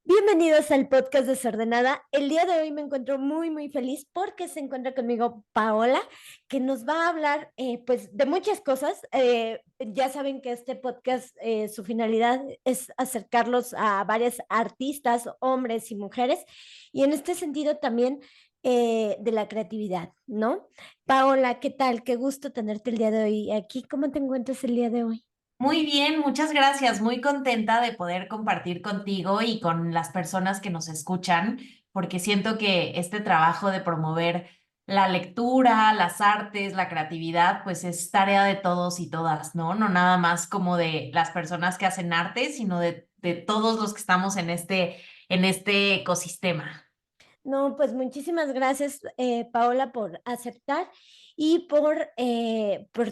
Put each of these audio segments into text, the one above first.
Bienvenidos al podcast Desordenada. El día de hoy me encuentro muy feliz porque se encuentra conmigo Paola, que nos va a hablar pues de muchas cosas. Ya saben que este podcast, su finalidad es acercarlos a varias artistas, hombres y mujeres, y en este sentido también de la creatividad, ¿no? Paola, ¿qué tal? Qué gusto tenerte el día de hoy aquí. ¿Cómo te encuentras el día de hoy? Muy bien, muchas gracias. Muy contenta de poder compartir contigo y con las personas que nos escuchan, porque siento que este trabajo de promover la lectura, las artes, la creatividad, pues es tarea de todos y todas, ¿no? No nada más como de las personas que hacen arte, sino de todos los que estamos en este ecosistema. No, pues muchísimas gracias, Paola, por aceptar y por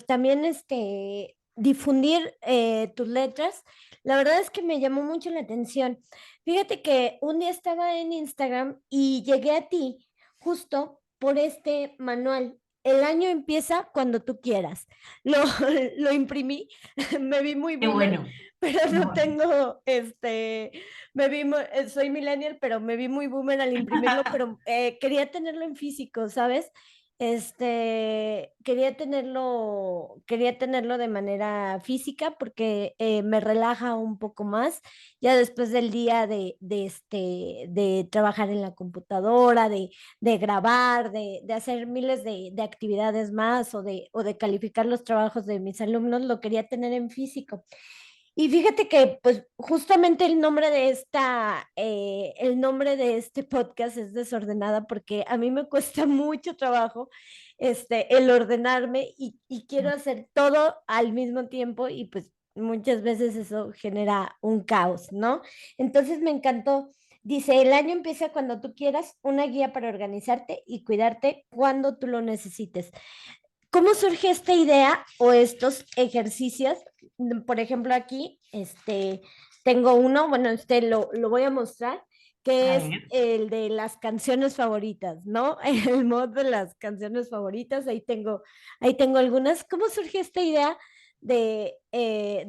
también difundir tus letras. La verdad es que me llamó mucho la atención. Fíjate que un día estaba en Instagram y llegué a ti justo por este manual. El año empieza cuando tú quieras. Lo, lo imprimí, me vi muy Qué boomer, bueno. pero Qué no bueno. tengo soy millennial, pero me vi muy boomer al imprimirlo, pero quería tenerlo en físico, ¿sabes? Quería tenerlo de manera física porque me relaja un poco más, ya después del día de trabajar en la computadora, de grabar, de hacer miles de actividades más o de calificar los trabajos de mis alumnos, lo quería tener en físico. Y fíjate que, pues, justamente el nombre de este podcast es Desordenada porque a mí me cuesta mucho trabajo, el ordenarme y quiero hacer todo al mismo tiempo y pues muchas veces eso genera un caos, ¿no? Entonces me encantó. Dice, el año empieza cuando tú quieras, una guía para organizarte y cuidarte cuando tú lo necesites. ¿Cómo surge esta idea o estos ejercicios? Por ejemplo, aquí tengo uno, bueno, lo voy a mostrar, que A es ver. el de las canciones favoritas, ¿no? El mod de las canciones favoritas, ahí tengo algunas. ¿Cómo surge esta idea de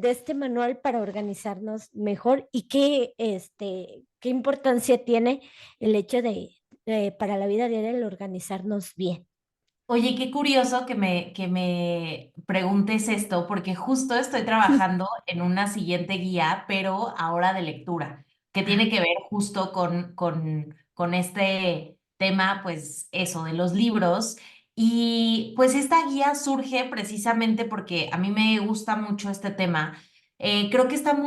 este manual para organizarnos mejor y qué importancia tiene el hecho para la vida diaria el organizarnos bien? Oye, qué curioso que me preguntes esto, porque justo estoy trabajando en una siguiente guía, pero ahora de lectura, que tiene que ver justo con este tema, pues eso, de los libros. Y pues esta guía surge precisamente porque a mí me gusta mucho este tema. Creo que está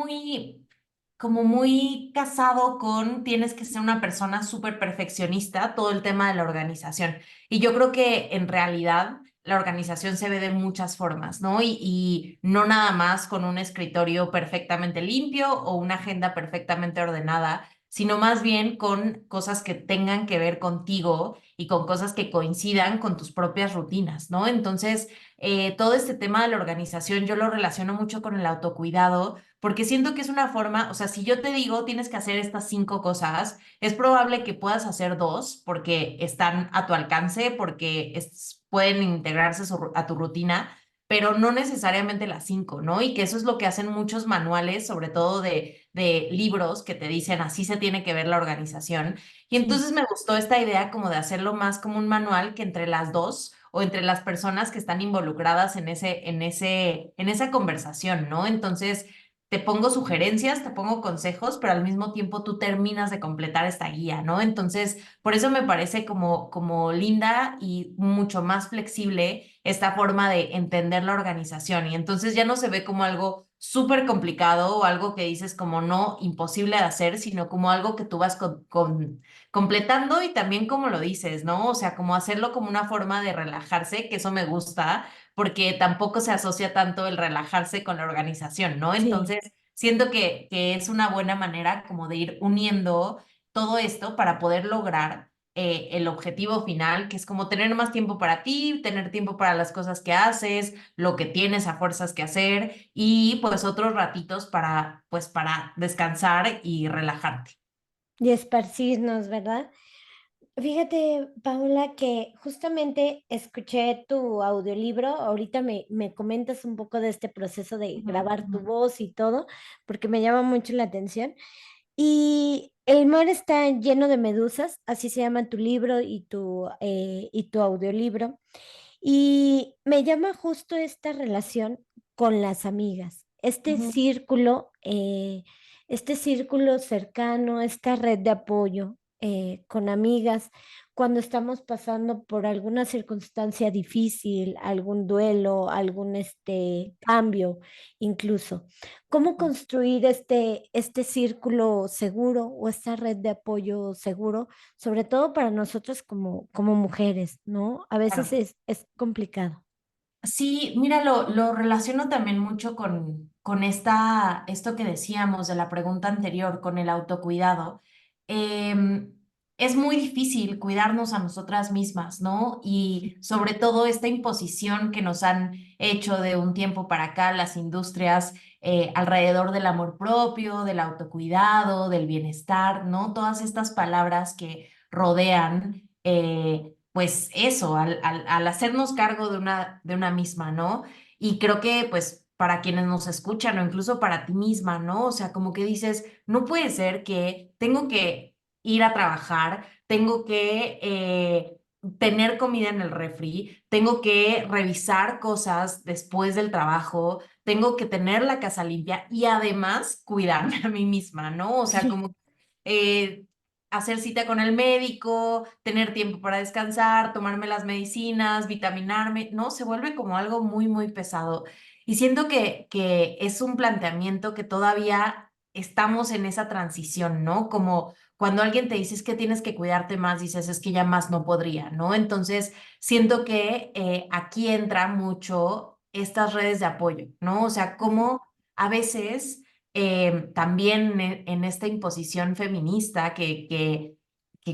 como muy casado con tienes que ser una persona súper perfeccionista, todo el tema de la organización. Y yo creo que en realidad la organización se ve de muchas formas, ¿no? Y no nada más con un escritorio perfectamente limpio o una agenda perfectamente ordenada, sino más bien con cosas que tengan que ver contigo y con cosas que coincidan con tus propias rutinas, ¿no? Entonces, todo este tema de la organización yo lo relaciono mucho con el autocuidado porque siento que es una forma, o sea, si yo te digo tienes que hacer estas 5 cosas, es probable que puedas hacer dos porque están a tu alcance, porque pueden integrarse a tu rutina, pero no necesariamente las 5, ¿no? Y que eso es lo que hacen muchos manuales, sobre todo de libros que te dicen así se tiene que ver la organización. Y Sí. entonces me gustó esta idea como de hacerlo más como un manual que entre las dos o entre las personas que están involucradas en esa conversación, ¿no? Entonces te pongo sugerencias, te pongo consejos, pero al mismo tiempo tú terminas de completar esta guía, ¿no? Entonces, por eso me parece como linda y mucho más flexible esta forma de entender la organización. Y entonces ya no se ve como algo súper complicado o algo que dices como no, imposible de hacer, sino como algo que tú vas completando y también como lo dices, ¿no? O sea, como hacerlo como una forma de relajarse, que eso me gusta porque tampoco se asocia tanto el relajarse con la organización, ¿no? Sí. Entonces, siento que es una buena manera como de ir uniendo todo esto para poder lograr el objetivo final, que es como tener más tiempo para ti, tener tiempo para las cosas que haces, lo que tienes a fuerzas que hacer y pues otros ratitos pues para descansar y relajarte. Y esparcirnos, ¿verdad? Fíjate, Paula, que justamente escuché tu audiolibro. Ahorita me comentas un poco de este proceso de Ujú, grabar ujú. tu voz y todo, porque me llama mucho la atención. Y el mar está lleno de medusas, así se llama tu libro y tu audiolibro. Y me llama justo esta relación con las amigas, Ujú. este círculo cercano, esta red de apoyo con amigas, cuando estamos pasando por alguna circunstancia difícil, algún duelo, algún cambio incluso. ¿Cómo construir este círculo seguro o esta red de apoyo seguro, sobre todo para nosotros como mujeres, ¿no? A veces Claro. es complicado. Sí, mira, lo relaciono también mucho con esto que decíamos de la pregunta anterior, con el autocuidado. Em, es muy difícil cuidarnos a nosotras mismas, ¿no? Y sobre todo esta imposición que nos han hecho de un tiempo para acá las industrias alrededor del amor propio, del autocuidado, del bienestar, ¿no? Todas estas palabras que rodean. Pues eso, al hacernos cargo de una misma, ¿no? Y creo que pues para quienes nos escuchan o incluso para ti misma, ¿no? O sea, como que dices, no puede ser que tengo que ir a trabajar, tengo que tener comida en el refri, tengo que revisar cosas después del trabajo, tengo que tener la casa limpia y además cuidarme a mí misma, ¿no? O sea, Sí. como eh, hacer cita con el médico, tener tiempo para descansar, tomarme las medicinas, vitaminarme, ¿no? Se vuelve como algo muy, muy pesado. Y siento que es un planteamiento que todavía estamos en esa transición, ¿no? Como cuando alguien te dice es que tienes que cuidarte más, dices es que ya más no podría, ¿no? Entonces, siento que aquí entra mucho estas redes de apoyo, ¿no? O sea, como a veces también en esta imposición feminista que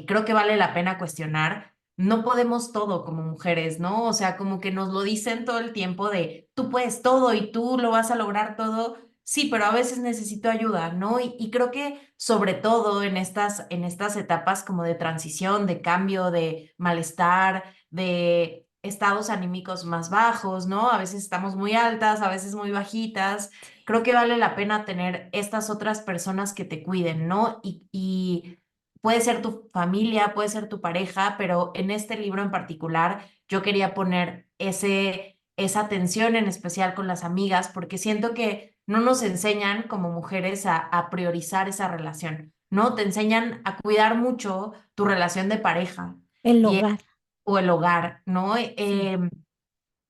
creo que vale la pena cuestionar, no podemos todo como mujeres, ¿no? O sea, como que nos lo dicen todo el tiempo de tú puedes todo y tú lo vas a lograr todo. Sí, pero a veces necesito ayuda, ¿no? Y creo que sobre todo en estas etapas como de transición, de cambio, de malestar, de estados anímicos más bajos, ¿no? A veces estamos muy altas, a veces muy bajitas, creo que vale la pena tener estas otras personas que te cuiden, ¿no? Y puede ser tu familia, puede ser tu pareja, pero en este libro en particular yo quería poner esa atención en especial con las amigas, porque siento que no nos enseñan como mujeres a priorizar esa relación, ¿no? Te enseñan a cuidar mucho tu relación de pareja El y, hogar. o el hogar, ¿no? Sí.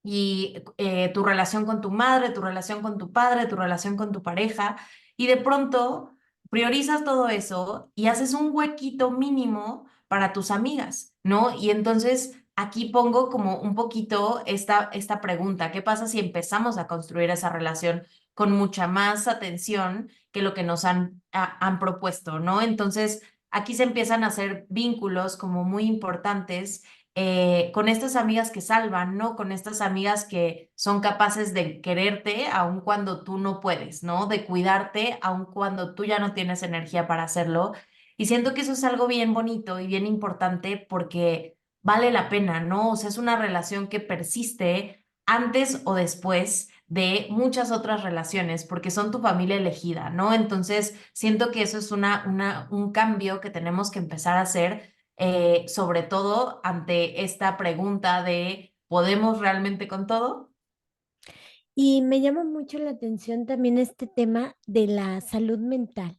Y tu relación con tu madre, tu relación con tu padre, tu relación con tu pareja, y de pronto priorizas todo eso y haces un huequito mínimo para tus amigas, ¿no? Y entonces aquí pongo como un poquito esta pregunta, ¿qué pasa si empezamos a construir esa relación con mucha más atención que lo que nos han propuesto, ¿no? Entonces aquí se empiezan a hacer vínculos como muy importantes con estas amigas que salvan, ¿no? Con estas amigas que son capaces de quererte aun cuando tú no puedes, ¿no? De cuidarte aun cuando tú ya no tienes energía para hacerlo. Y siento que eso es algo bien bonito y bien importante porque vale la pena, ¿no? O sea, es una relación que persiste antes o después de muchas otras relaciones, porque son tu familia elegida, ¿no? Entonces, siento que eso es un cambio que tenemos que empezar a hacer sobre todo ante esta pregunta de ¿podemos realmente con todo? Y me llama mucho la atención también este tema de la salud mental,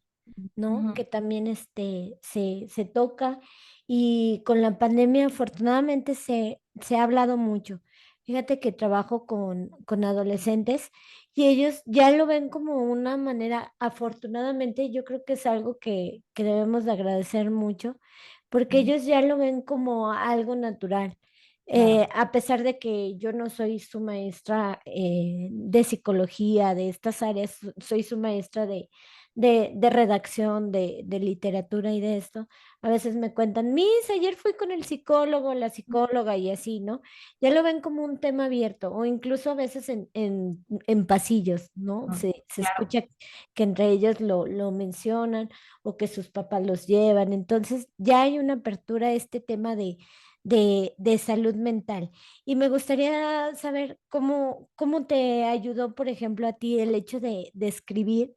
¿no? Ujú, Que también se toca y con la pandemia afortunadamente se ha hablado mucho. Fíjate que trabajo con adolescentes y ellos ya lo ven como una manera, afortunadamente yo creo que es algo que debemos de agradecer mucho, porque ujú, ellos ya lo ven como algo natural. claro. A pesar de que yo no soy su maestra de psicología, de estas áreas, soy su maestra de redacción, de literatura y de esto. A veces me cuentan, Miss, ayer fui con el psicólogo, la psicóloga y así, ¿no? Ya lo ven como un tema abierto o incluso a veces en pasillos, ¿no? Ujú, Se claro. escucha que entre ellos lo mencionan o que sus papás los llevan. Entonces ya hay una apertura a este tema de salud mental. Y me gustaría saber cómo te ayudó, por ejemplo, a ti el hecho de escribir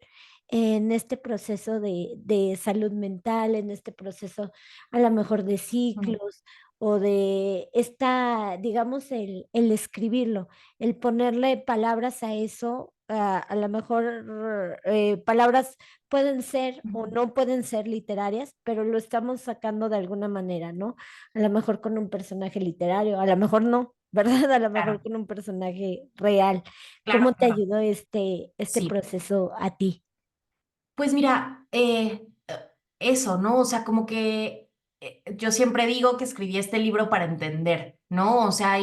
en este proceso de salud mental, en este proceso a lo mejor de Mm, ciclos o de esta, digamos, el escribirlo, el ponerle palabras a eso, a lo mejor palabras pueden ser o ujú. no pueden ser literarias, pero lo estamos sacando de alguna manera, ¿no? A lo mejor con un personaje literario, a lo mejor no, ¿verdad? A lo mejor Claro, con un personaje real. claro, ¿Cómo te claro. ayudó este Sí. proceso a ti? Pues mira, eso, ¿no? O sea, como que yo siempre digo que escribí este libro para entender, ¿no? O sea,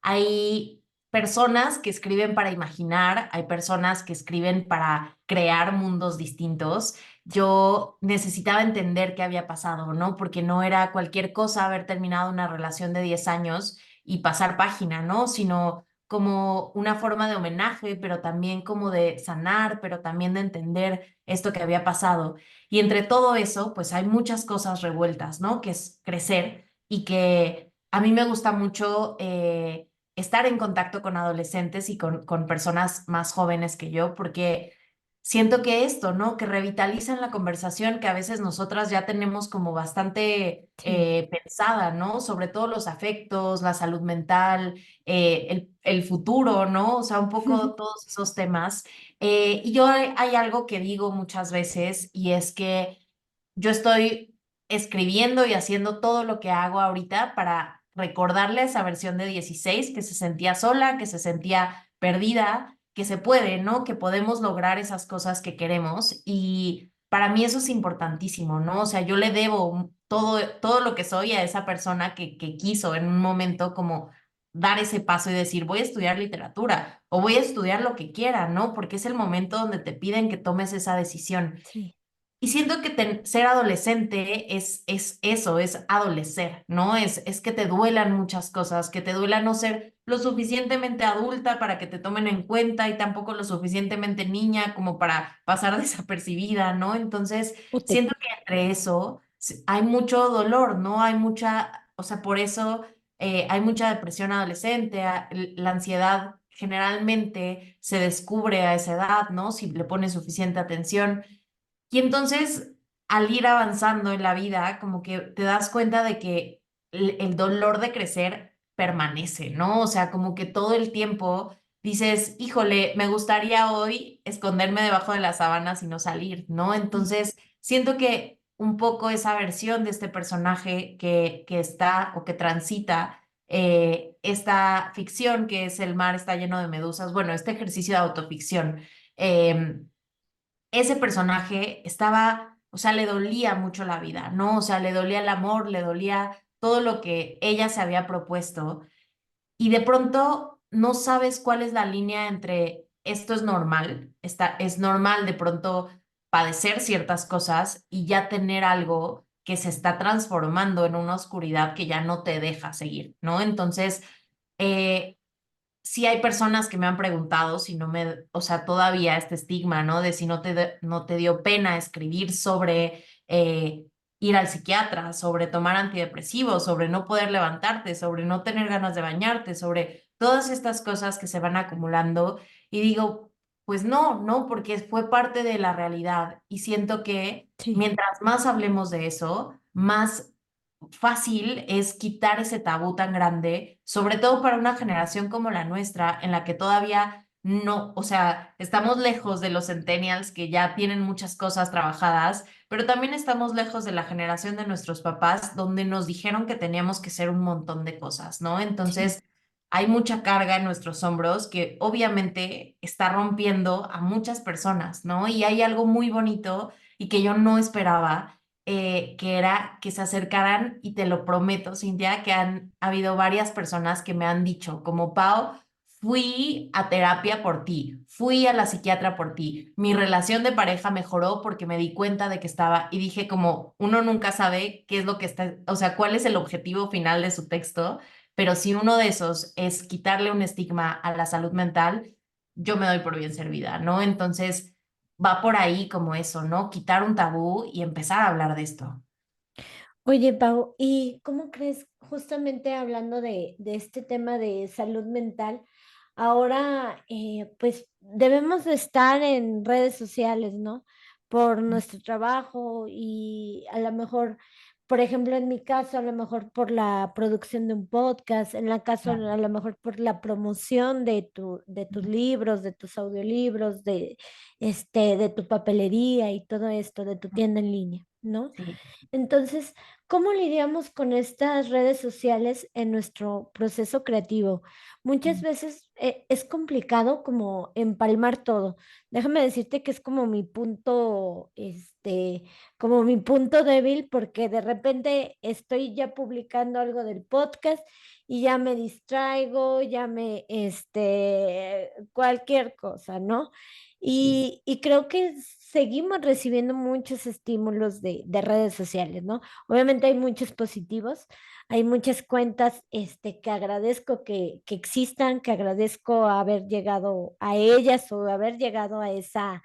hay personas que escriben para imaginar, hay personas que escriben para crear mundos distintos. Yo necesitaba entender qué había pasado, ¿no? Porque no era cualquier cosa haber terminado una relación de 10 años y pasar página, ¿no? Sino como una forma de homenaje, pero también como de sanar, pero también de entender esto que había pasado. Y entre todo eso, pues hay muchas cosas revueltas, ¿no? Que es crecer y que a mí me gusta mucho estar en contacto con adolescentes y con personas más jóvenes que yo, porque siento que esto, ¿no? Que revitalizan la conversación que a veces nosotras ya tenemos como bastante Sí, pensada, ¿no? Sobre todo los afectos, la salud mental, el futuro, ¿no? O sea, un poco todos esos temas. Y yo hay algo que digo muchas veces y es que yo estoy escribiendo y haciendo todo lo que hago ahorita para recordarle a esa versión de 16 que se sentía sola, que se sentía perdida, que se puede, ¿no? Que podemos lograr esas cosas que queremos y para mí eso es importantísimo, ¿no? O sea, yo le debo todo lo que soy a esa persona que quiso en un momento como dar ese paso y decir, voy a estudiar literatura o voy a estudiar lo que quiera, ¿no? Porque es el momento donde te piden que tomes esa decisión. sí, Y siento que ser adolescente es eso, es adolecer, ¿no? Es que te duelan muchas cosas, que te duela no ser lo suficientemente adulta para que te tomen en cuenta y tampoco lo suficientemente niña como para pasar desapercibida, ¿no? Entonces, o te, siento que entre eso hay mucho dolor, ¿no? Hay mucha, o sea, por eso hay mucha depresión adolescente, la ansiedad generalmente se descubre a esa edad, ¿no? Si le pones suficiente atención. Y entonces, al ir avanzando en la vida, como que te das cuenta de que el dolor de crecer permanece, ¿no? O sea, como que todo el tiempo dices, híjole, me gustaría hoy esconderme debajo de las sábanas y no salir, ¿no? sí, Entonces, siento que un poco esa versión de este personaje que está o que transita esta ficción que es el mar está lleno de medusas, bueno, este ejercicio de autoficción. Ese personaje estaba, o sea, le dolía mucho la vida, ¿no? O sea, le dolía el amor, le dolía todo lo que ella se había propuesto y de pronto no sabes cuál es la línea entre esto es normal, es normal de pronto padecer ciertas cosas y ya tener algo que se está transformando en una oscuridad que ya no te deja seguir, ¿no? Entonces, eh, sí hay personas que me han preguntado si no me, o sea, todavía este estigma, ¿no? De si no te dio pena escribir sobre ir al psiquiatra, sobre tomar antidepresivos, sobre no poder levantarte, sobre no tener ganas de bañarte, sobre todas estas cosas que se van acumulando. Y digo, pues no, no, porque fue parte de la realidad. Y siento que sí, mientras más hablemos de eso, más fácil es quitar ese tabú tan grande, sobre todo para una generación como la nuestra, en la que todavía no, o sea, estamos lejos de los centennials que ya tienen muchas cosas trabajadas, pero también estamos lejos de la generación de nuestros papás, donde nos dijeron que teníamos que ser un montón de cosas, ¿no? sí. Entonces, hay mucha carga en nuestros hombros que obviamente está rompiendo a muchas personas, ¿no? Y hay algo muy bonito y que yo no esperaba que era que se acercaran, y te lo prometo, Cintia, que han habido varias personas que me han dicho, como Pau, fui a terapia por ti, fui a la psiquiatra por ti, mi relación de pareja mejoró porque me di cuenta de que estaba, y dije como, uno nunca sabe qué es lo que está, o sea, cuál es el objetivo final de su texto, pero si uno de esos es quitarle un estigma a la salud mental, yo me doy por bien servida, ¿no? Entonces va por ahí como eso, ¿no? Quitar un tabú y empezar a hablar de esto. Oye, Pau, ¿y cómo crees, justamente hablando de este tema de salud mental, ahora pues debemos de estar en redes sociales, ¿no? por nuestro trabajo y a lo mejor, por ejemplo, en mi caso, a lo mejor por la producción de un podcast, en la caso, a Claro. lo mejor por la promoción de tus libros, de tus audiolibros, de tu papelería y todo esto, de tu tienda en línea, ¿no? Sí, Entonces, ¿cómo lidiamos con estas redes sociales en nuestro proceso creativo? Muchas veces es complicado como empalmar todo. Déjame decirte que es como mi punto débil, porque de repente estoy ya publicando algo del podcast y ya me distraigo, cualquier cosa, ¿no? sí, Y creo que seguimos recibiendo muchos estímulos de redes sociales, ¿no? Obviamente hay muchos positivos, hay muchas cuentas que agradezco que existan, que agradezco haber llegado a ellas o haber llegado a esa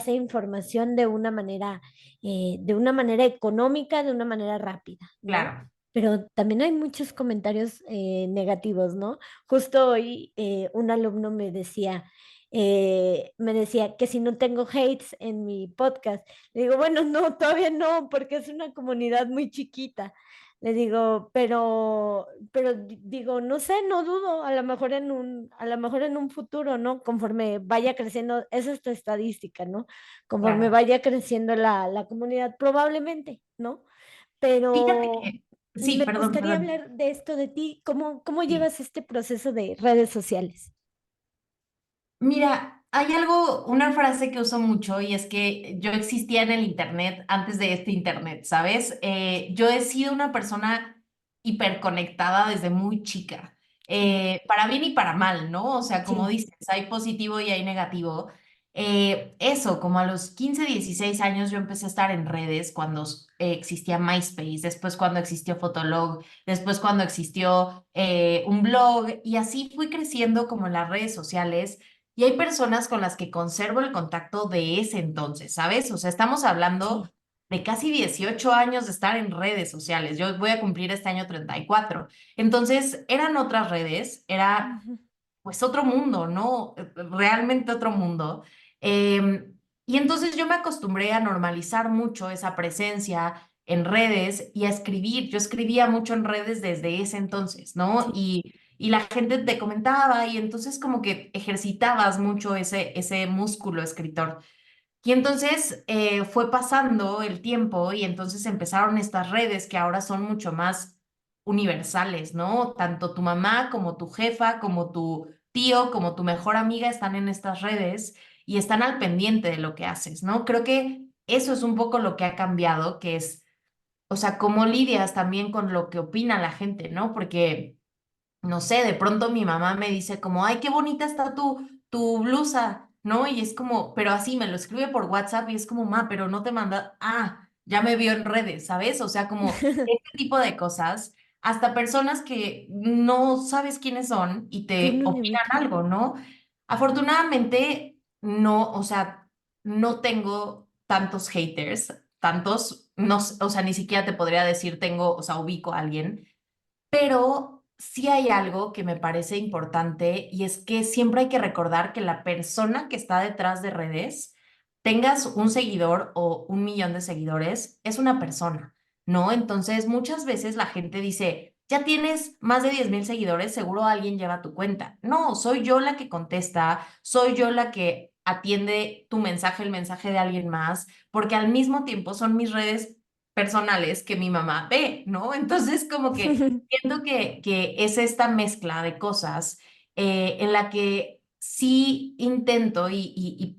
información de una manera económica, de una manera rápida, ¿no? claro. Pero también hay muchos comentarios negativos, ¿no? Justo hoy un alumno me decía que si no tengo hates en mi podcast, le digo, bueno, no, todavía no, porque es una comunidad muy chiquita. Le digo, digo, no sé, no dudo, a lo mejor en un futuro, ¿no? Conforme vaya creciendo, esa es tu estadística, ¿no? Conforme Claro. vaya creciendo la comunidad, probablemente, ¿no? Fíjate Pero que, sí, me perdón, gustaría perdón. hablar de esto de ti, ¿cómo Sí. llevas este proceso de redes sociales? Mira, hay algo, una frase que uso mucho y es que yo existía en el internet antes de este internet, ¿sabes? Yo he sido una persona hiperconectada desde muy chica, Sí, para bien y para mal, ¿no? O sea, como sí, dices, hay positivo y hay negativo. Eso, como a los 15, 16 años yo empecé a estar en redes cuando existía MySpace, después cuando existió Fotolog, después cuando existió un blog y así fui creciendo como en las redes sociales. Y hay personas con las que conservo el contacto de ese entonces, ¿sabes? O sea, estamos hablando sí. de casi 18 años de estar en redes sociales. Yo voy a cumplir este año 34. Entonces, eran otras redes, era Ujú. pues otro mundo, ¿no? Realmente otro mundo. Y entonces yo me acostumbré a normalizar mucho esa presencia en redes y a escribir. Yo escribía mucho en redes desde ese entonces, ¿no? Sí, Y la gente te comentaba y entonces como que ejercitabas mucho ese músculo escritor. Y entonces fue pasando el tiempo y entonces empezaron estas redes que ahora son mucho más universales, ¿no? Tanto tu mamá como tu jefa, como tu tío, como tu mejor amiga están en estas redes y están al pendiente de lo que haces, ¿no? Creo que eso es un poco lo que ha cambiado, que es, o sea, cómo lidias también con lo que opina la gente, ¿no? Porque no sé, de pronto mi mamá me dice como, ay, qué bonita está tu blusa, ¿no? Y es como, pero así me lo escribe por WhatsApp y es como, ma, pero no te manda, ya me vio en redes, ¿sabes? O sea, como este tipo de cosas, hasta personas que no sabes quiénes son y que te uno ni opinan ubica. algo, ¿no? Afortunadamente, no, o sea, no tengo tantos haters, tantos, no, o sea, ni siquiera te podría decir tengo, o sea, ubico a alguien, pero sí hay algo que me parece importante y es que siempre hay que recordar que la persona que está detrás de redes, tengas un seguidor o 1 millón de seguidores, es una persona, ¿no? Entonces, muchas veces la gente dice, ya tienes más de 10,000 seguidores, seguro alguien lleva tu cuenta. No, soy yo la que contesta, soy yo la que atiende tu mensaje, el mensaje de alguien más, porque al mismo tiempo son mis redes personales que mi mamá ve, ¿no? Entonces, como que siento que es esta mezcla de cosas en la que sí intento y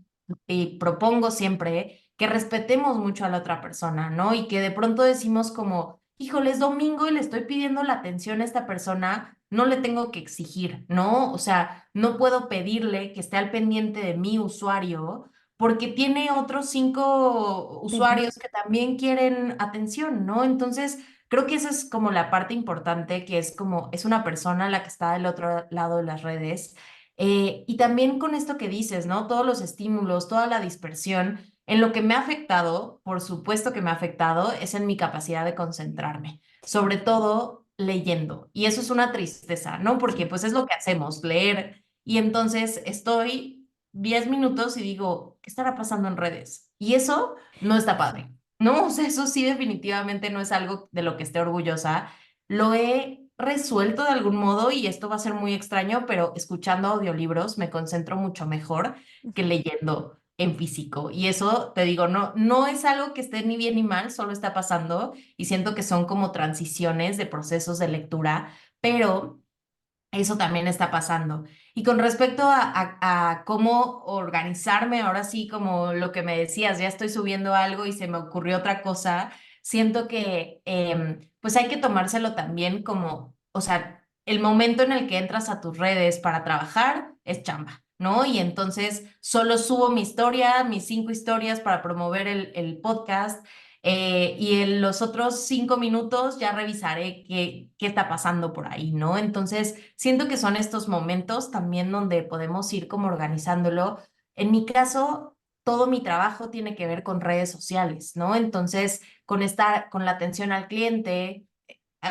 propongo siempre que respetemos mucho a la otra persona, ¿no? Y que de pronto decimos como, híjole, es domingo y le estoy pidiendo la atención a esta persona, no le tengo que exigir, ¿no? O sea, no puedo pedirle que esté al pendiente de mi usuario porque tiene otros 5 Ujú. usuarios que también quieren atención, ¿no? Entonces, creo que esa es como la parte importante, que es como, es una persona la que está del otro lado de las redes. Y también con esto que dices, ¿no? Todos los estímulos, toda la dispersión, en lo que me ha afectado, por supuesto que me ha afectado, es en mi capacidad de concentrarme, sobre Sí, todo leyendo. Y eso es una tristeza, ¿no? Porque sí. pues es lo que hacemos, leer. Y entonces estoy 10 minutos y digo, ¿qué estará pasando en redes? Y eso no está padre, ¿no? O sea, eso sí definitivamente no es algo de lo que esté orgullosa. Lo he resuelto de algún modo y esto va a ser muy extraño, pero escuchando audiolibros me concentro mucho mejor que leyendo en físico. Y eso, te digo, no es algo que esté ni bien ni mal, solo está pasando y siento que son como transiciones de procesos de lectura, pero eso también está pasando. Y con respecto a cómo organizarme, ahora sí, como lo que me decías, ya estoy subiendo algo y se me ocurrió otra cosa, siento que pues hay que tomárselo también como, o sea, el momento en el que entras a tus redes para trabajar es chamba, ¿no? Y entonces solo subo mi historia, mis 5 historias para promover el podcast. Y en los otros 5 minutos ya revisaré qué está pasando por ahí, ¿no? Entonces, siento que son estos momentos también donde podemos ir como organizándolo. En mi caso, todo mi trabajo tiene que ver con redes sociales, ¿no? Entonces, con la atención al cliente,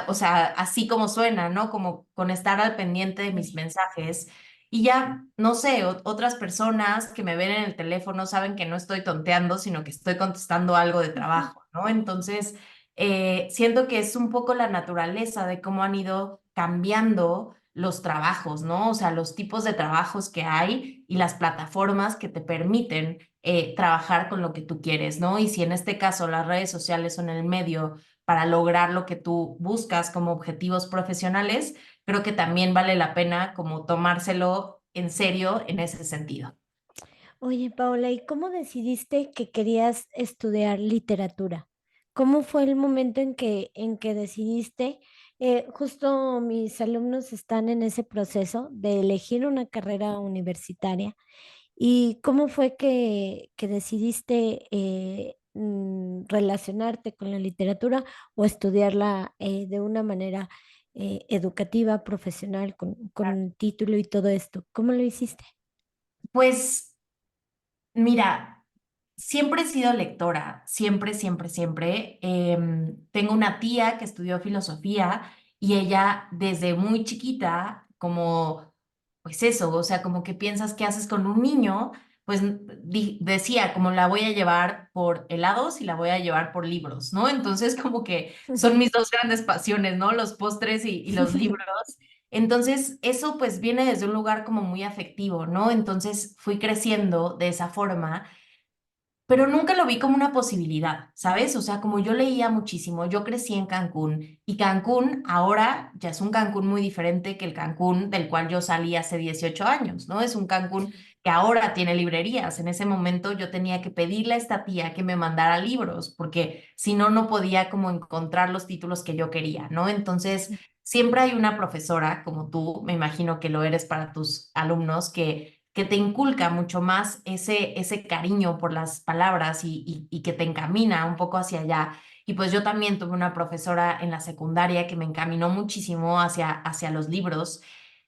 o sea, así como suena, ¿no? Como con estar al pendiente de mis Sí. mensajes. Y ya, no sé, otras personas que me ven en el teléfono saben que no estoy tonteando, sino que estoy contestando algo de Ujú. trabajo, ¿no? Entonces, siento que es un poco la naturaleza de cómo han ido cambiando los trabajos, ¿no? O sea, los tipos de trabajos que hay y las plataformas que te permiten trabajar con lo que tú quieres, ¿no? Y si en este caso las redes sociales son el medio para lograr lo que tú buscas como objetivos profesionales, creo que también vale la pena como tomárselo en serio en ese sentido. Oye, Paola, ¿y cómo decidiste que querías estudiar literatura? ¿Cómo fue el momento en que decidiste? Justo mis alumnos están en ese proceso de elegir una carrera universitaria. ¿Y cómo fue que decidiste relacionarte con la literatura o estudiarla de una manera educativa, profesional, con un título y todo esto? ¿Cómo lo hiciste? Pues mira, siempre he sido lectora, siempre, siempre, siempre. Tengo una tía que estudió filosofía y ella desde muy chiquita, como, pues eso, o sea, como que piensas que haces con un niño, pues decía, como la voy a llevar por helados y la voy a llevar por libros, ¿no? Entonces, como que son mis dos grandes pasiones, ¿no? Los postres y los libros. Entonces, eso pues viene desde un lugar como muy afectivo, ¿no? Entonces fui creciendo de esa forma, pero nunca lo vi como una posibilidad, ¿sabes? O sea, como yo leía muchísimo, yo crecí en Cancún y Cancún ahora ya es un Cancún muy diferente que el Cancún del cual yo salí hace 18 años, ¿no? Es un Cancún que ahora tiene librerías. En ese momento yo tenía que pedirle a esta tía que me mandara libros, porque si no, no podía como encontrar los títulos que yo quería, ¿no? Entonces, siempre hay una profesora como tú, me imagino que lo eres para tus alumnos, que te inculca mucho más ese cariño por las palabras y que te encamina un poco hacia allá. Y pues yo también tuve una profesora en la secundaria que me encaminó muchísimo hacia los libros.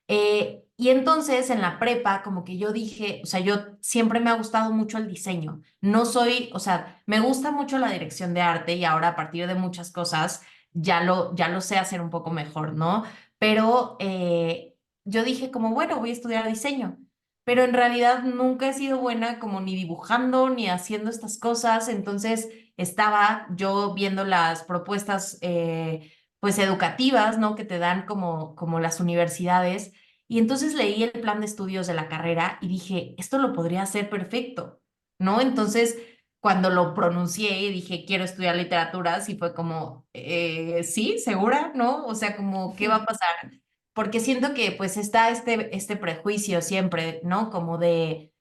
Y entonces en la prepa, como que yo dije, o sea, yo siempre me ha gustado mucho el diseño. No soy, o sea, me gusta mucho la dirección de arte y ahora a partir de muchas cosas ya lo sé hacer un poco mejor, ¿no? Pero yo dije como, bueno, voy a estudiar diseño, pero en realidad nunca he sido buena como ni dibujando ni haciendo estas cosas. Entonces estaba yo viendo las propuestas pues educativas, ¿no? Que te dan como las universidades. Y entonces leí el plan de estudios de la carrera y dije, esto lo podría hacer perfecto, ¿no? Entonces, cuando lo pronuncié y dije, quiero estudiar literatura, sí fue como, sí, segura, ¿no? O sea, como, ¿qué va a pasar? Porque siento que pues está este prejuicio siempre, ¿no? Como de,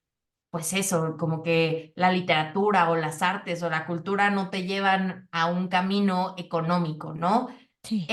pues eso, como que la literatura o las artes o la cultura no te llevan a un camino económico, ¿no? Sí.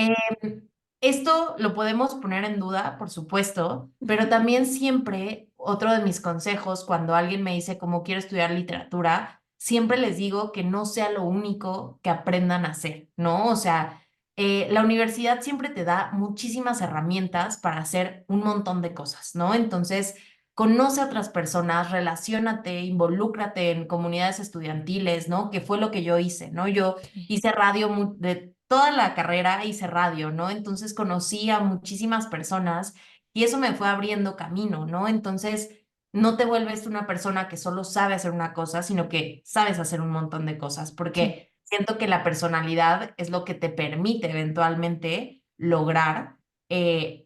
Esto lo podemos poner en duda, por supuesto, pero Ujú. también siempre otro de mis consejos cuando alguien me dice cómo quiero estudiar literatura, siempre les digo que no sea lo único que aprendan a hacer, ¿no? O sea, la universidad siempre te da muchísimas herramientas para hacer un montón de cosas, ¿no? Entonces, conoce a otras personas, relaciónate, involúcrate en comunidades estudiantiles, ¿no? Que fue lo que yo hice, ¿no? Yo Sí. hice radio de toda la carrera, hice radio, ¿no? Entonces conocí a muchísimas personas y eso me fue abriendo camino, ¿no? Entonces, no te vuelves una persona que solo sabe hacer una cosa, sino que sabes hacer un montón de cosas, Sí. porque siento que la personalidad es lo que te permite eventualmente lograr,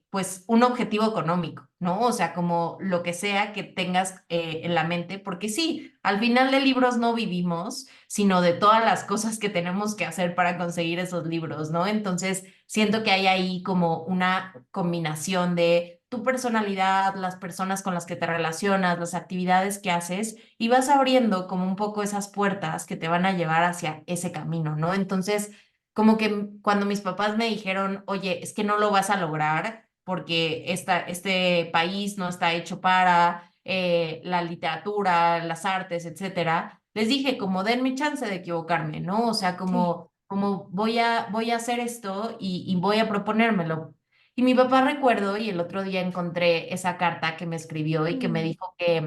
pues, un objetivo económico, ¿no? O sea, como lo que sea que tengas en la mente, porque sí, al final de libros no vivimos, sino de todas las cosas que tenemos que hacer para conseguir esos libros, ¿no? Entonces, siento que hay ahí como una combinación de tu personalidad, las personas con las que te relacionas, las actividades que haces, y vas abriendo como un poco esas puertas que te van a llevar hacia ese camino, ¿no? Entonces, como que cuando mis papás me dijeron, oye, es que no lo vas a lograr porque este país no está hecho para la literatura, las artes, etcétera, les dije como denme chance de equivocarme, ¿no? O sea, Sí. como voy a hacer esto y voy a proponérmelo. Y mi papá recuerdo, y el otro día encontré esa carta que me escribió y que me Mm. dijo que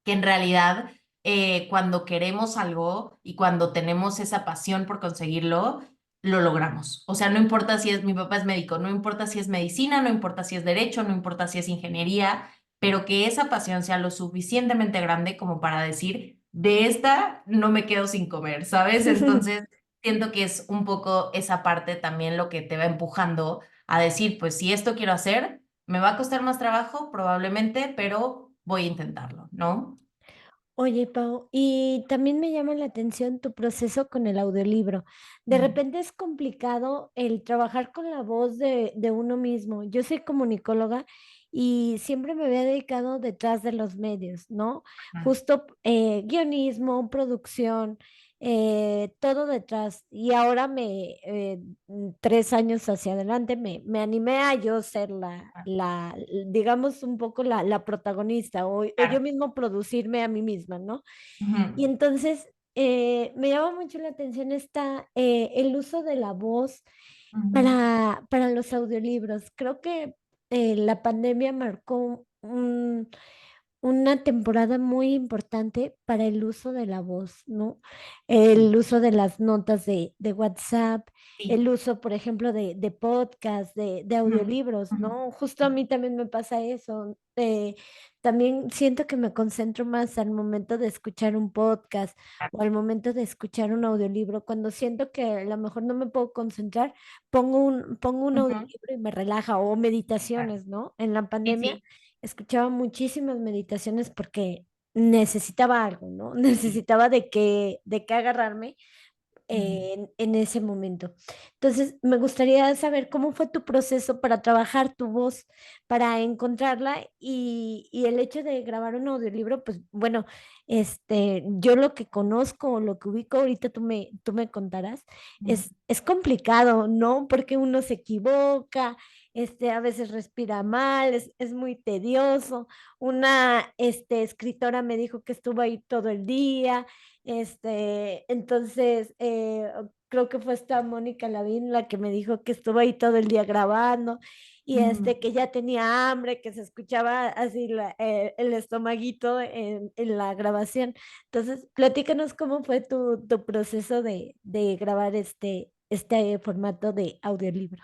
en realidad cuando queremos algo y cuando tenemos esa pasión por conseguirlo, lo logramos. O sea, no importa si es, mi papá es médico, no importa si es medicina, no importa si es derecho, no importa si es ingeniería, pero que esa pasión sea lo suficientemente grande como para decir, de esta no me quedo sin comer, ¿sabes? Entonces, siento que es un poco esa parte también lo que te va empujando a decir, pues si esto quiero hacer, me va a costar más trabajo, probablemente, pero voy a intentarlo, ¿no? Oye, Pau, y también me llama la atención tu proceso con el audiolibro. De Mm, repente es complicado el trabajar con la voz de uno mismo. Yo soy comunicóloga y siempre me había dedicado detrás de los medios, ¿no? mm, Justo guionismo, producción, todo detrás. Y ahora 3 años hacia adelante, me animé a yo ser digamos, un poco la protagonista o yo claro. mismo producirme a mí misma, ¿no? Y Ujú, entonces me llama mucho la atención el uso de la voz ujú, para los audiolibros. Creo que la pandemia marcó una temporada muy importante para el uso de la voz, ¿no? El sí, uso de las notas de WhatsApp, sí. el uso, por ejemplo, de podcast, de Ujú, audiolibros, ujú, ¿no? Justo a mí también me pasa eso. También siento que me concentro más al momento de escuchar un podcast o al momento de escuchar un audiolibro. Cuando siento que a lo mejor no me puedo concentrar, pongo un ujú, audiolibro y me relaja o claro. meditaciones, ¿no? En la Sí, pandemia sí, escuchaba muchísimas meditaciones porque necesitaba algo, ¿no? sí. Necesitaba de qué agarrarme Ujú. en ese momento. Entonces, me gustaría saber cómo fue tu proceso para trabajar tu voz, para encontrarla y el hecho de grabar un audiolibro, pues bueno, yo lo que conozco, lo que ubico, ahorita tú me contarás, Ujú. es complicado, ¿no? Porque uno se equivoca, a veces respira mal, es muy tedioso. Una, escritora me dijo que estuvo ahí todo el día. Entonces, creo que fue esta Mónica Lavín la que me dijo que estuvo ahí todo el día grabando y Ujú. que ya tenía hambre, que se escuchaba así el estomaguito en la grabación. Entonces, platícanos cómo fue tu proceso de grabar este formato de audiolibro.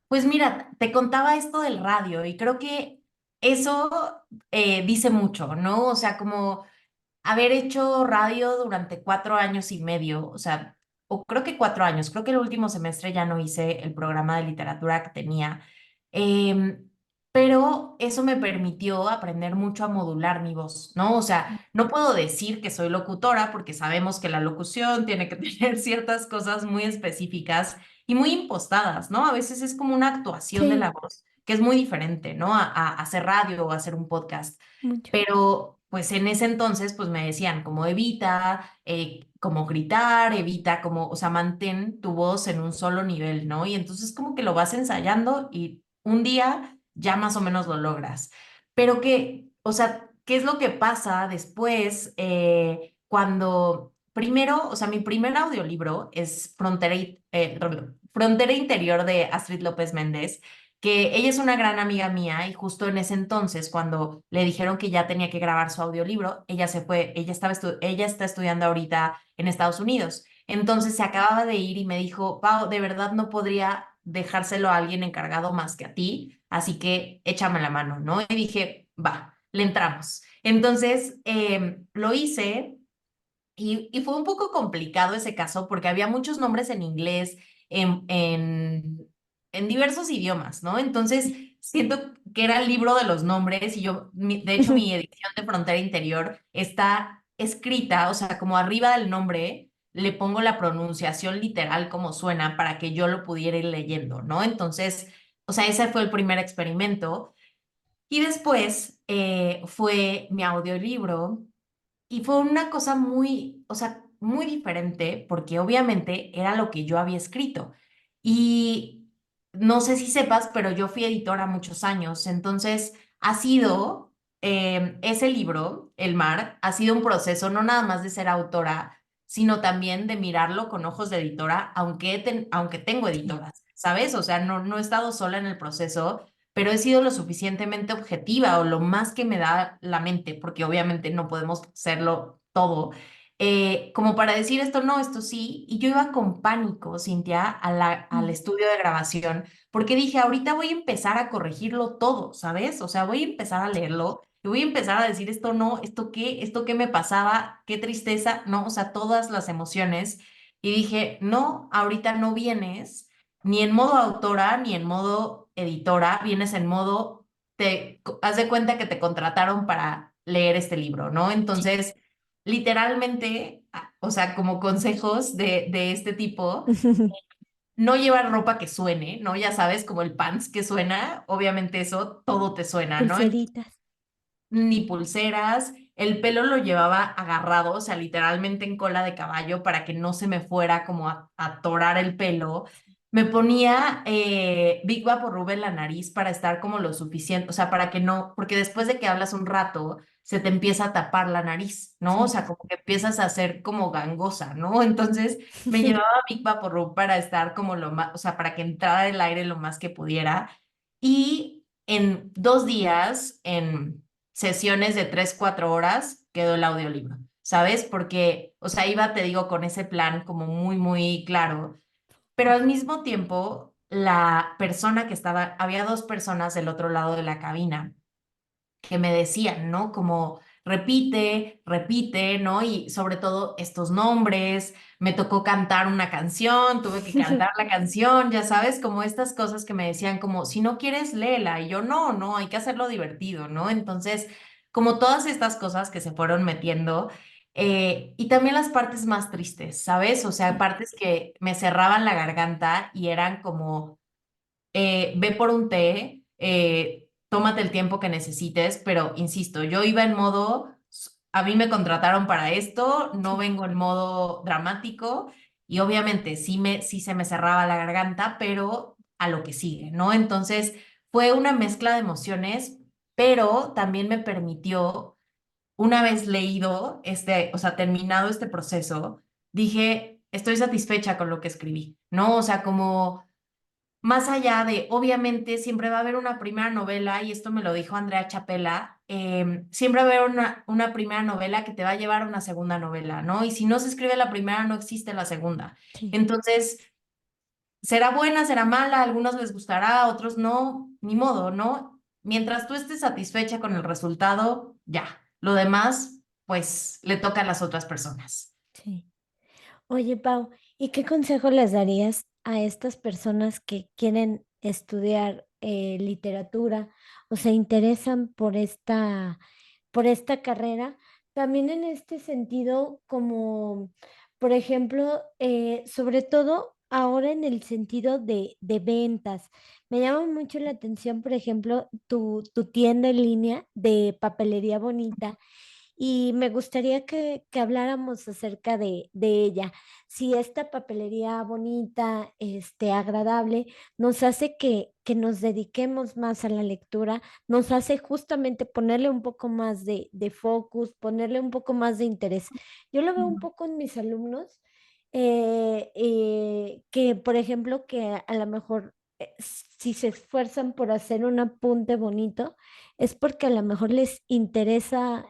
Pues mira, te contaba esto del radio y creo que eso dice mucho, ¿no? O sea, como haber hecho radio durante 4 años y medio, o sea, o creo que 4 años, creo que el último semestre ya no hice el programa de literatura que tenía, em, pero eso me permitió aprender mucho a modular mi voz, ¿no? O sea, no puedo decir que soy locutora porque sabemos que la locución tiene que tener ciertas cosas muy específicas y muy impostadas, ¿no? A veces es como una actuación de la Sí, voz que es muy diferente, ¿no? A hacer radio o a hacer un podcast. mucho. Pero pues en ese entonces pues me decían como evita, como gritar, evita como, o sea, mantén tu voz en un solo nivel, ¿no? Y entonces como que lo vas ensayando y un día ya más o menos lo logras. Pero que, o sea, ¿qué es lo que pasa después cuando primero, o sea, mi primer audiolibro es Frontera Interior de Astrid López Méndez, que ella es una gran amiga mía y justo en ese entonces, cuando le dijeron que ya tenía que grabar su audiolibro, ella se fue, ella está estudiando ahorita en Estados Unidos. Entonces se acababa de ir y me dijo, Pau, de verdad no podría dejárselo a alguien encargado más que a ti, así que échame la mano, ¿no? Y dije, va, le entramos. Entonces, lo hice y fue un poco complicado ese caso porque había muchos nombres en inglés, en, en, en diversos idiomas, ¿no? Entonces, siento que era el libro de los nombres y yo, de hecho, mi edición de Frontera Interior está escrita, o sea, como arriba del nombre, le pongo la pronunciación literal como suena para que yo lo pudiera ir leyendo, ¿no? Entonces, o sea, ese fue el primer experimento. Y después fue mi audiolibro y fue una cosa muy, o sea, muy diferente porque obviamente era lo que yo había escrito. Y no sé si sepas, pero yo fui editora muchos años, entonces ha sido, ese libro, El Mar, ha sido un proceso no nada más de ser autora, sino también de mirarlo con ojos de editora, aunque tengo Sí. editoras, ¿sabes? O sea, no he estado sola en el proceso, pero he sido lo suficientemente objetiva o lo más que me da la mente, porque obviamente no podemos serlo todo, como para decir esto no, esto sí. Y yo iba con pánico, Cintia, al Mm. estudio de grabación, porque dije, ahorita voy a empezar a corregirlo todo, ¿sabes? O sea, voy a empezar a leerlo y voy a empezar a decir esto no, esto qué me pasaba, qué tristeza, no, o sea, todas las emociones. Y dije, no, ahorita no vienes ni en modo autora, ni en modo editora, vienes en modo, haz de cuenta que te contrataron para leer este libro, ¿no? Sí. Entonces, literalmente, o sea, como consejos de este tipo, no llevar ropa que suene, ¿no? Ya sabes, como el pants que suena, obviamente eso, todo te suena, ¿no? Pulseritas. Ni pulseras, el pelo lo llevaba agarrado, o sea, literalmente en cola de caballo para que no se me fuera como a atorar el pelo. Me ponía Big Vaporub en la nariz para estar como lo suficiente, o sea, para que no, porque después de que hablas un rato, se te empieza a tapar la nariz, ¿no? O Sí. sea, como que empiezas a hacer como gangosa, ¿no? Entonces me llevaba Big Vaporub para estar como lo más, o sea, para que entrara el aire lo más que pudiera. Y en 2 días, en sesiones de 3, 4 horas, quedó el audiolibro, ¿sabes? Porque, o sea, iba, te digo, con ese plan como muy, muy claro, pero al mismo tiempo, la persona que estaba, había 2 personas del otro lado de la cabina que me decían, ¿no? Como repite, repite, ¿no? Y sobre todo estos nombres, me tocó cantar una canción, tuve que cantar la canción, ya sabes, como estas cosas que me decían como, si no quieres, léela, y yo no, hay que hacerlo divertido, ¿no? Entonces, como todas estas cosas que se fueron metiendo. Y también las partes más tristes, ¿sabes? O sea, partes que me cerraban la garganta y eran como ve por un té, tómate el tiempo que necesites, pero insisto, yo iba en modo, a mí me contrataron para esto, no Sí. vengo en modo dramático y obviamente sí se me cerraba la garganta, pero a lo que sigue, ¿no? Entonces fue una mezcla de emociones, pero también me permitió, una vez leído o sea, terminado este proceso, dije, estoy satisfecha con lo que escribí, ¿no? O sea, como más allá de, obviamente, siempre va a haber una primera novela, y esto me lo dijo Andrea Chapela, siempre va a haber una primera novela que te va a llevar a una segunda novela, ¿no? Y si no se escribe la primera, no existe la segunda. Sí. Entonces, será buena, será mala, a algunos les gustará, a otros no, ni modo, ¿no? Mientras tú estés satisfecha con el resultado, ya. Lo demás, pues, le toca a las otras personas. Sí. Oye, Pau, ¿y qué consejo les darías a estas personas que quieren estudiar literatura o se interesan por esta carrera? También en este sentido, como, por ejemplo, sobre todo ahora en el sentido de ventas. Me llama mucho la atención, por ejemplo, tu tienda en línea de papelería bonita y me gustaría que habláramos acerca de ella. Si esta papelería bonita, agradable, nos hace que nos dediquemos más a la lectura, nos hace justamente ponerle un poco más de focus, ponerle un poco más de interés. Yo lo veo un poco en mis alumnos, que, por ejemplo, que a lo mejor si se esfuerzan por hacer un apunte bonito, es porque a lo mejor les interesa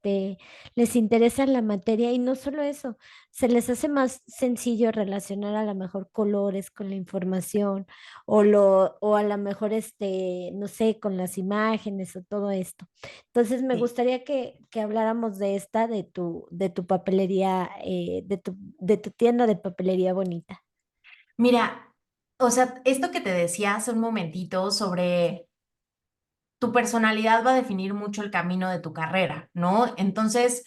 la materia y no solo eso, se les hace más sencillo relacionar a lo mejor colores con la información o a lo mejor no sé, con las imágenes o todo esto. Entonces me Sí. gustaría que habláramos de tu papelería, de tu tienda de papelería bonita. Mira, o sea, esto que te decía hace un momentito sobre tu personalidad va a definir mucho el camino de tu carrera, ¿no? Entonces,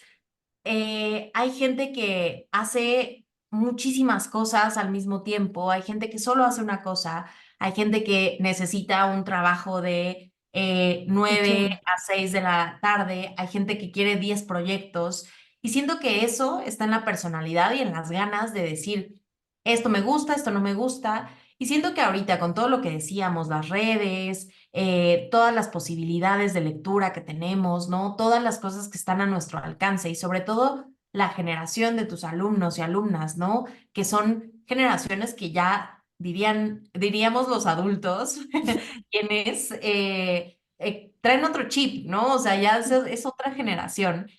hay gente que hace muchísimas cosas al mismo tiempo, hay gente que solo hace una cosa, hay gente que necesita un trabajo de 9 Entiendo. a 6 de la tarde, hay gente que quiere 10 proyectos y siento que eso está en la personalidad y en las ganas de decir, esto me gusta, esto no me gusta. Y siento que ahorita con todo lo que decíamos, las redes, todas las posibilidades de lectura que tenemos, ¿no? Todas las cosas que están a nuestro alcance y sobre todo la generación de tus alumnos y alumnas, ¿no? Que son generaciones que ya diríamos los adultos, quienes traen otro chip, ¿no? O sea, ya es otra generación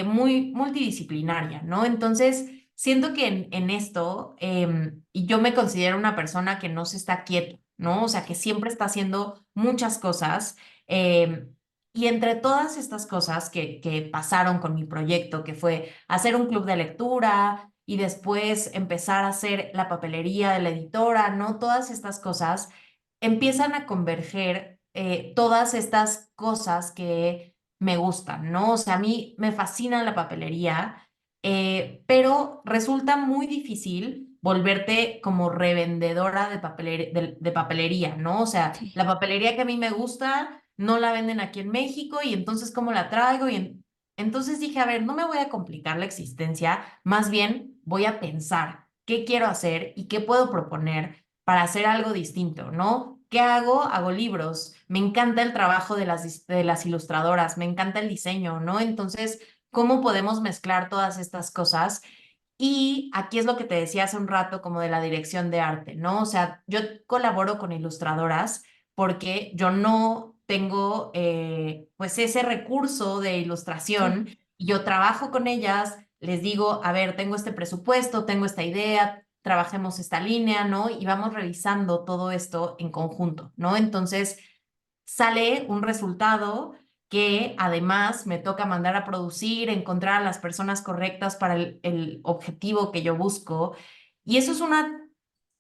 muy multidisciplinaria, ¿no? Entonces, siento que en esto, y yo me considero una persona que no se está quieta, ¿no? O sea, que siempre está haciendo muchas cosas. Y entre todas estas cosas que pasaron con mi proyecto, que fue hacer un club de lectura y después empezar a hacer la papelería de la editora, ¿no? Todas estas cosas empiezan a converger todas estas cosas que me gustan, ¿no? O sea, a mí me fascina la papelería, pero resulta muy difícil volverte como revendedora de papelería, ¿no? O sea, Sí. la papelería que a mí me gusta no la venden aquí en México y entonces ¿cómo la traigo? Entonces dije, a ver, no me voy a complicar la existencia, más bien voy a pensar qué quiero hacer y qué puedo proponer para hacer algo distinto, ¿no? ¿Qué hago? Hago libros. Me encanta el trabajo de las ilustradoras, me encanta el diseño, ¿no? Entonces, ¿cómo podemos mezclar todas estas cosas? Y aquí es lo que te decía hace un rato, como de la dirección de arte, ¿no? O sea, yo colaboro con ilustradoras porque yo no tengo, pues, ese recurso de Sí. ilustración y yo trabajo con ellas, les digo, a ver, tengo este presupuesto, tengo esta idea, trabajemos esta línea, ¿no? Y vamos revisando todo esto en conjunto, ¿no? Entonces, sale un resultado que además me toca mandar a producir, encontrar a las personas correctas para el objetivo que yo busco. Y eso es una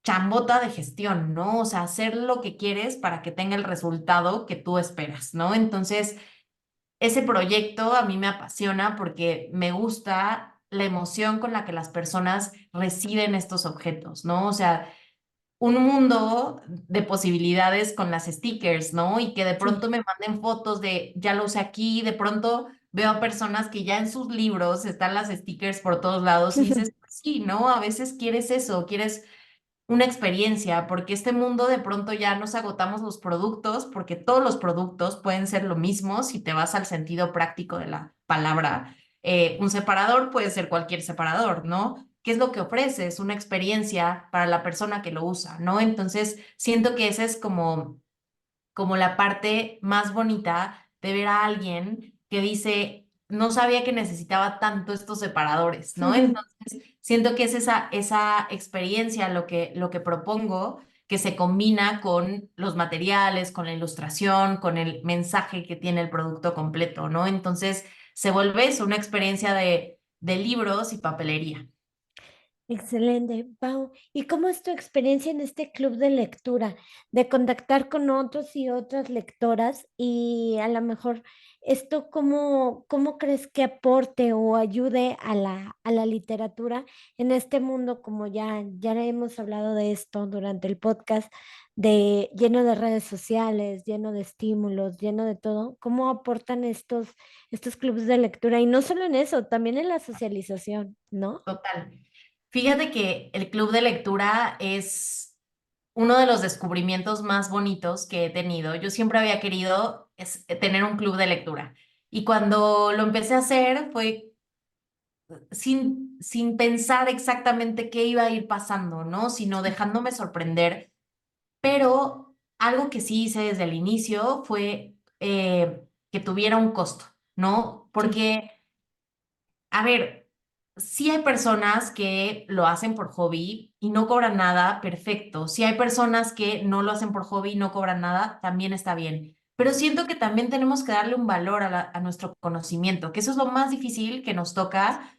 chambota de gestión, ¿no? O sea, hacer lo que quieres para que tenga el resultado que tú esperas, ¿no? Entonces, ese proyecto a mí me apasiona porque me gusta la emoción con la que las personas reciben estos objetos, ¿no? O sea, un mundo de posibilidades con las stickers, ¿no? Y que de Sí. pronto me manden fotos de, ya lo usé aquí, de pronto veo a personas que ya en sus libros están las stickers por todos lados y dices, "Pues sí, ¿no? A veces quieres eso, quieres una experiencia, porque este mundo de pronto ya nos agotamos los productos, porque todos los productos pueden ser lo mismo si te vas al sentido práctico de la palabra. Un separador puede ser cualquier separador, ¿no? ¿Qué es lo que ofrece? Es una experiencia para la persona que lo usa, ¿no? Entonces, siento que esa es como la parte más bonita de ver a alguien que dice, no sabía que necesitaba tanto estos separadores, ¿no? Entonces, siento que es esa experiencia lo que propongo, que se combina con los materiales, con la ilustración, con el mensaje que tiene el producto completo, ¿no? Entonces, se vuelve eso, una experiencia de libros y papelería. Excelente, Pau. ¿Y cómo es tu experiencia en este club de lectura, de contactar con otros y otras lectoras y a lo mejor esto cómo crees que aporte o ayude a la literatura en este mundo, como ya hemos hablado de esto durante el podcast, lleno de redes sociales, lleno de estímulos, lleno de todo? ¿Cómo aportan estos clubes de lectura? Y no solo en eso, también en la socialización, ¿no? Total. Fíjate que el club de lectura es uno de los descubrimientos más bonitos que he tenido. Yo siempre había querido tener un club de lectura. Y cuando lo empecé a hacer fue sin pensar exactamente qué iba a ir pasando, ¿no? Sino dejándome sorprender pero algo que sí hice desde el inicio fue que tuviera un costo, ¿no? Sí, Porque, a ver, sí hay personas que lo hacen por hobby y no cobran nada, perfecto. Si hay personas que no lo hacen por hobby y no cobran nada, también está bien. Pero siento que también tenemos que darle un valor a nuestro conocimiento, que eso es lo más difícil que nos toca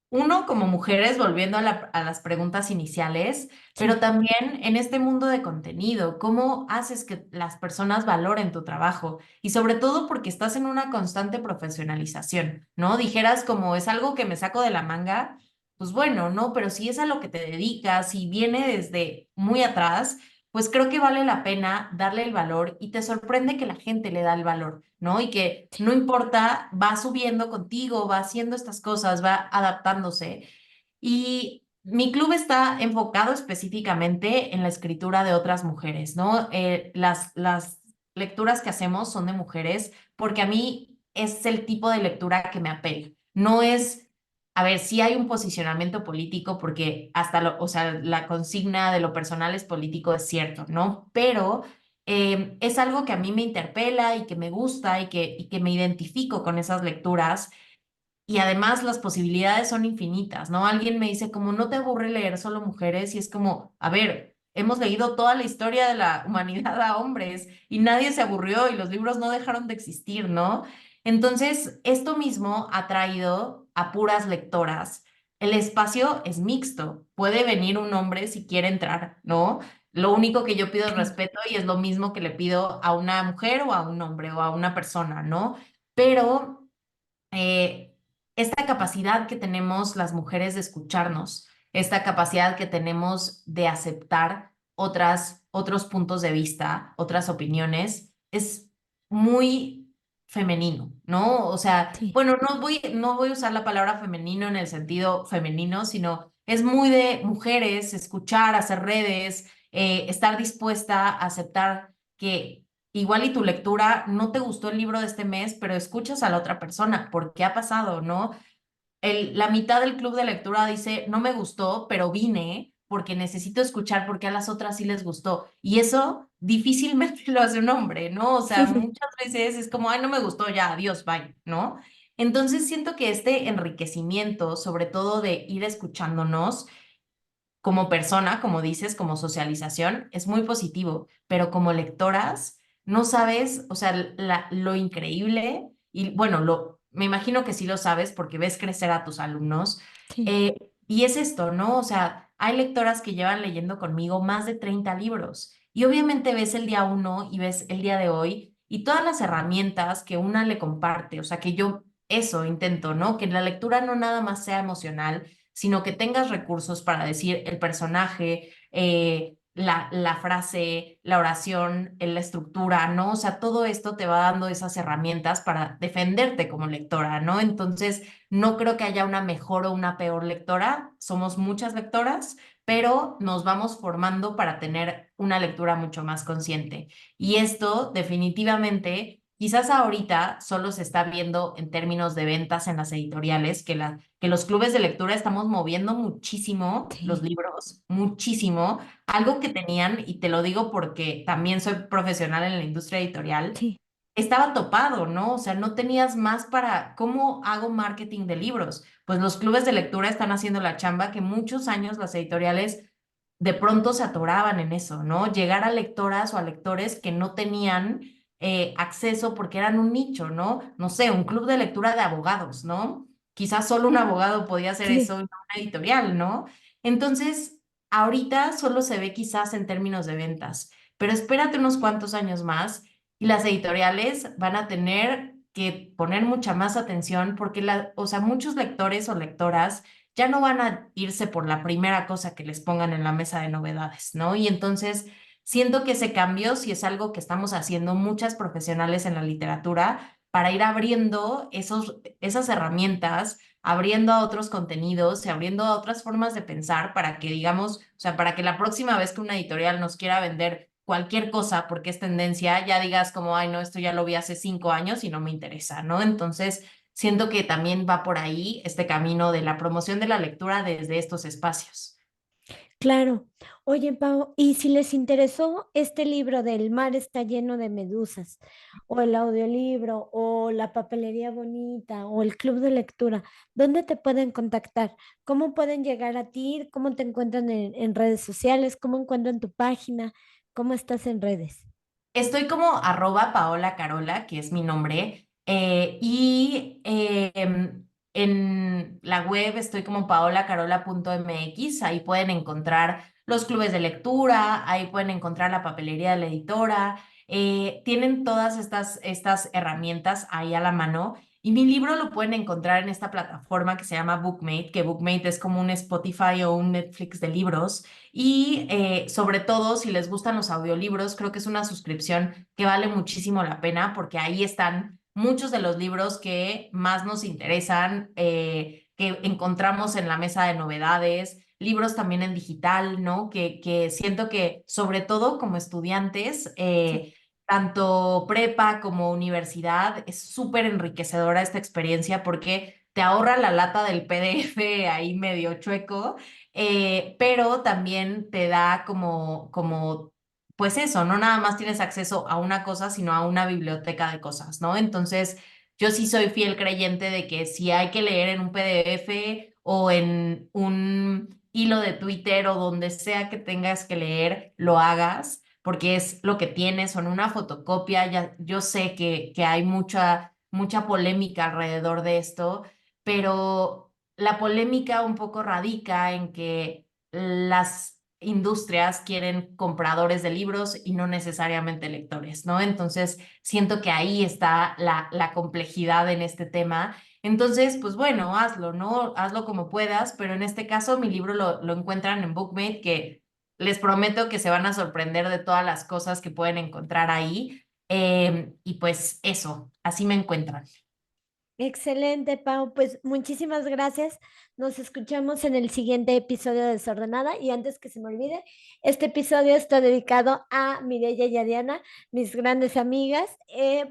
uno, como mujeres, volviendo a las preguntas iniciales, pero sí, también en este mundo de contenido, ¿cómo haces que las personas valoren tu trabajo? Y sobre todo porque estás en una constante profesionalización, ¿no? Dijeras como es algo que me saco de la manga, pues bueno, ¿no? Pero si es a lo que te dedicas y viene desde muy atrás, pues creo que vale la pena darle el valor y te sorprende que la gente le da el valor, ¿no? Y que sí, no importa, va subiendo contigo, va haciendo estas cosas, va adaptándose. Y mi club está enfocado específicamente en la escritura de otras mujeres, ¿no? Las lecturas que hacemos son de mujeres porque a mí es el tipo de lectura que me apela. No es, a ver, sí hay un posicionamiento político porque hasta o sea, la consigna de lo personal es político, es cierto, ¿no? Pero es algo que a mí me interpela y que me gusta y que me identifico con esas lecturas y además las posibilidades son infinitas, ¿no? Alguien me dice como, ¿no te aburre leer solo mujeres? Y es como, a ver, hemos leído toda la historia de la humanidad a hombres y nadie se aburrió y los libros no dejaron de existir, ¿no? Entonces, esto mismo ha traído a puras lectoras. El espacio es mixto, puede venir un hombre si quiere entrar, ¿no? Lo único que yo pido es claro, respeto y es lo mismo que le pido a una mujer o a un hombre o a una persona, ¿no? Pero eh, esta capacidad que tenemos las mujeres de escucharnos, esta capacidad que tenemos de aceptar otros puntos de vista, otras opiniones, es muy femenino, ¿no? O sea, sí, bueno, no voy a usar la palabra femenino en el sentido femenino, sino es muy de mujeres, escuchar, hacer redes, estar dispuesta a aceptar que igual y tu lectura no te gustó el libro de este mes, pero escuchas a la otra persona, porque ha pasado, ¿no? La mitad del club de lectura dice, no me gustó, pero vine porque necesito escuchar porque a las otras sí les gustó. Y eso difícilmente lo hace un hombre, ¿no? O sea, muchas veces es como, ay, no me gustó, ya, adiós, bye, ¿no? Entonces siento que este enriquecimiento, sobre todo de ir escuchándonos, como persona, como dices, como socialización, es muy positivo, pero como lectoras, no sabes, o sea, lo increíble, y bueno, me imagino que sí lo sabes porque ves crecer a tus alumnos, sí, y es esto, ¿no? O sea, hay lectoras que llevan leyendo conmigo más de 30 libros, y obviamente ves el día uno y ves el día de hoy, y todas las herramientas que una le comparte, o sea, que yo eso intento, ¿no? Que la lectura no nada más sea emocional, sino que tengas recursos para decir el personaje, la frase, la oración, la estructura, ¿no? O sea, todo esto te va dando esas herramientas para defenderte como lectora, ¿no? Entonces, no creo que haya una mejor o una peor lectora, somos muchas lectoras, pero nos vamos formando para tener una lectura mucho más consciente. Y esto definitivamente... Quizás ahorita solo se está viendo en términos de ventas en las editoriales, que los clubes de lectura estamos moviendo muchísimo los sí, libros, muchísimo. Algo que tenían, y te lo digo porque también soy profesional en la industria editorial, sí, estaba topado, ¿no? O sea, no tenías más para, ¿cómo hago marketing de libros? Pues los clubes de lectura están haciendo la chamba que muchos años las editoriales de pronto se atoraban en eso, ¿no? Llegar a lectoras o a lectores que no tenían acceso porque eran un nicho, ¿no? No sé, un club de lectura de abogados, ¿no? Quizás solo un abogado podía hacer eso sí, y no una editorial, ¿no? Entonces, ahorita solo se ve quizás en términos de ventas, pero espérate unos cuantos años más y las editoriales van a tener que poner mucha más atención porque o sea, muchos lectores o lectoras ya no van a irse por la primera cosa que les pongan en la mesa de novedades, ¿no? Y entonces siento que ese cambio sí es algo que estamos haciendo muchas profesionales en la literatura para ir abriendo esas herramientas, abriendo a otros contenidos y abriendo a otras formas de pensar para que digamos, o sea, para que la próxima vez que una editorial nos quiera vender cualquier cosa porque es tendencia, ya digas como, ay, no, esto ya lo vi hace 5 años y no me interesa, ¿no? Entonces, siento que también va por ahí este camino de la promoción de la lectura desde estos espacios. claro. Oye, Pau, y si les interesó este libro del mar está lleno de medusas, o el audiolibro, o la papelería bonita, o el club de lectura, ¿dónde te pueden contactar? ¿Cómo pueden llegar a ti? ¿Cómo te encuentran en redes sociales? ¿Cómo encuentran tu página? ¿Cómo estás en redes? Estoy como @Paola Carola, que es mi nombre, en la web estoy como paolacarola.mx, ahí pueden encontrar los clubes de lectura, ahí pueden encontrar la papelería de la editora, tienen todas estas herramientas ahí a la mano. Y mi libro lo pueden encontrar en esta plataforma que se llama Bookmate, que Bookmate es como un Spotify o un Netflix de libros. Y sobre todo, si les gustan los audiolibros, creo que es una suscripción que vale muchísimo la pena porque ahí están muchos de los libros que más nos interesan, que encontramos en la mesa de novedades, libros también en digital, ¿no? Que siento que sobre todo como estudiantes, Sí. tanto prepa como universidad, es súper enriquecedora esta experiencia porque te ahorra la lata del PDF ahí medio chueco, pero también te da pues eso, no nada más tienes acceso a una cosa, sino a una biblioteca de cosas, ¿no? Entonces, yo sí soy fiel creyente de que si hay que leer en un PDF o en un hilo de Twitter o donde sea que tengas que leer, lo hagas, porque es lo que tienes, o en una fotocopia, ya, yo sé que hay mucha polémica alrededor de esto, pero la polémica un poco radica en que las industrias quieren compradores de libros y no necesariamente lectores, ¿no? Entonces, siento que ahí está la complejidad en este tema. Entonces, pues bueno, hazlo, ¿no? Hazlo como puedas, pero en este caso mi libro lo encuentran en Bookmate, que les prometo que se van a sorprender de todas las cosas que pueden encontrar ahí. Y pues eso, así me encuentran. Excelente, Pau. Pues muchísimas gracias. Nos escuchamos en el siguiente episodio de Desordenada. Y antes que se me olvide, este episodio está dedicado a Mireya y a Diana, mis grandes amigas,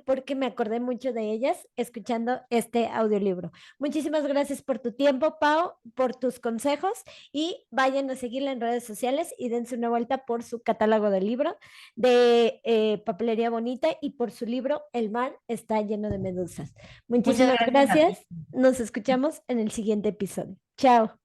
porque me acordé mucho de ellas escuchando este audiolibro. Muchísimas gracias por tu tiempo, Pau, por tus consejos y vayan a seguirla en redes sociales y dense una vuelta por su catálogo de libro de Papelería Bonita y por su libro El mar está lleno de medusas. Muchas Muchísimas gracias a ti. gracias. Nos escuchamos en el siguiente episodio. Chao.